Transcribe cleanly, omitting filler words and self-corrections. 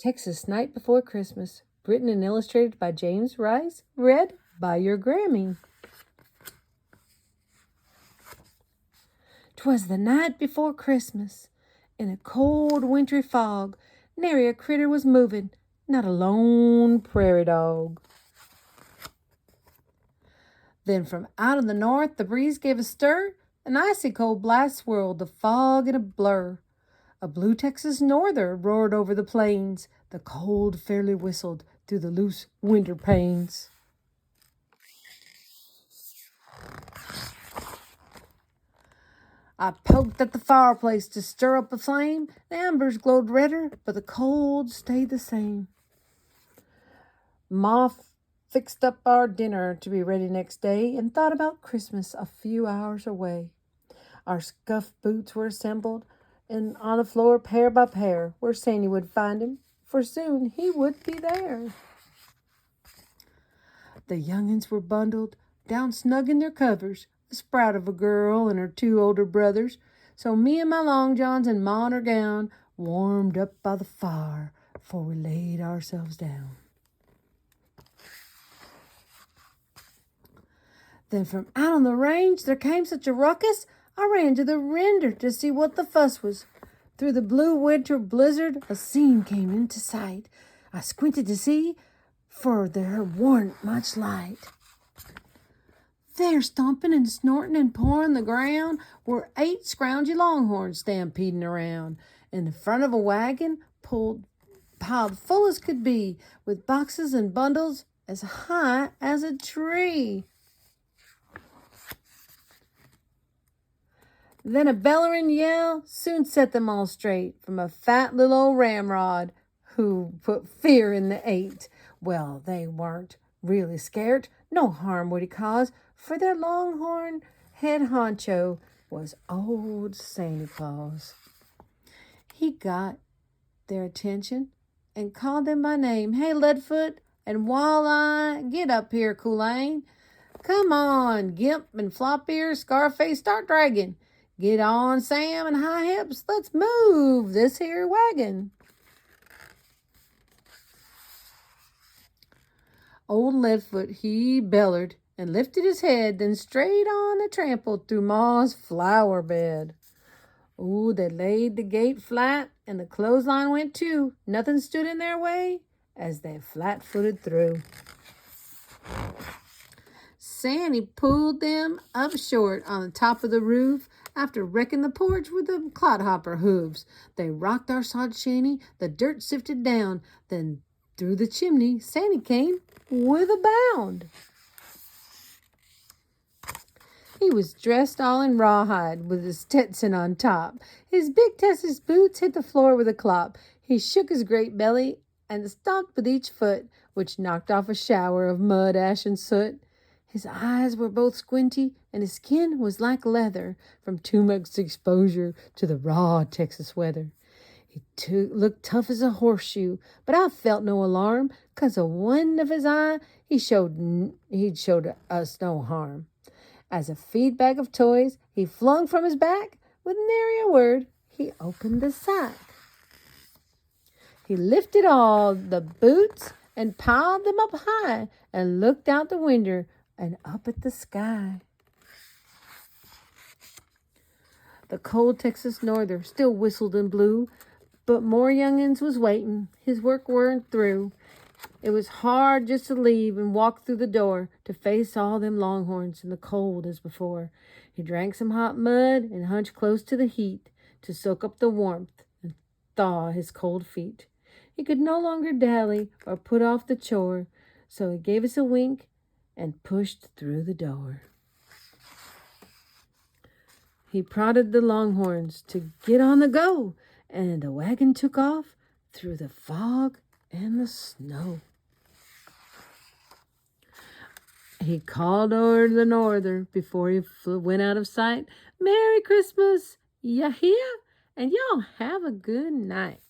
Texas Night Before Christmas, written and illustrated by James Rice, read by your Grammy. 'Twas the night before Christmas, in a cold wintry fog, nary a critter was moving, not a lone prairie dog. Then from out of the north the breeze gave a stir, an icy cold blast swirled the fog in a blur. A blue Texas norther roared over the plains, the cold fairly whistled through the loose winter panes. I poked at the fireplace to stir up the flame. The embers glowed redder, but the cold stayed the same. Ma fixed up our dinner to be ready next day and thought about Christmas a few hours away. Our scuffed boots were assembled, and on the floor, pair by pair, where Sandy would find him, for soon he would be there. The young'uns were bundled down snug in their covers, a sprout of a girl and her two older brothers. So me and my long johns and ma in her gown warmed up by the fire before we laid ourselves down. Then from out on the range there came such a ruckus, I ran to the render to see what the fuss was. Through the blue winter blizzard a scene came into sight. I squinted to see, for there warn't much light. There, stomping and snorting and pawing the ground, were 8 scroungy longhorns stampeding around. In the front of a wagon, piled full as could be, with boxes and bundles as high as a tree. Then a bellering yell soon set them all straight from a fat little old ramrod who put fear in the 8. Well, they weren't really scared. No harm would he cause, for their longhorn head honcho was old Santa Claus. He got their attention and called them by name. Hey, Leadfoot and Walleye, get up here, Kool-Aid. Come on, Gimp and Flop-Ear, Scarface, start dragging. Get on, Sam and High Hips, let's move this here wagon. Old Leadfoot, he bellered and lifted his head, then straight on they trampled through Ma's flower bed. Ooh, they laid the gate flat, and the clothesline went too. Nothing stood in their way as they flat-footed through. Sandy pulled them up short on the top of the roof after wrecking the porch with the clodhopper hooves. They rocked our sod shanty, the dirt sifted down, then through the chimney Sandy came with a bound. He was dressed all in rawhide with his Stetson on top. His big Texas boots hit the floor with a clop. He shook his great belly and stomped with each foot, which knocked off a shower of mud, ash, and soot. His eyes were both squinty, and his skin was like leather from too much exposure to the raw Texas weather. He looked tough as a horseshoe, but I felt no alarm, 'cause a one of his eye he'd showed us no harm. As a feed bag of toys he flung from his back, with nary a word he opened the sack. He lifted all the boots and piled them up high, and looked out the window and up at the sky. The cold Texas norther still whistled and blew, but more young'uns was waiting. His work weren't through. It was hard just to leave and walk through the door to face all them longhorns in the cold as before. He drank some hot mud and hunched close to the heat to soak up the warmth and thaw his cold feet. He could no longer dally or put off the chore, so he gave us a wink and pushed through the door. He prodded the longhorns to get on the go, and the wagon took off through the fog and the snow. He called over the norther before he went out of sight. Merry Christmas, ya hear? And y'all have a good night.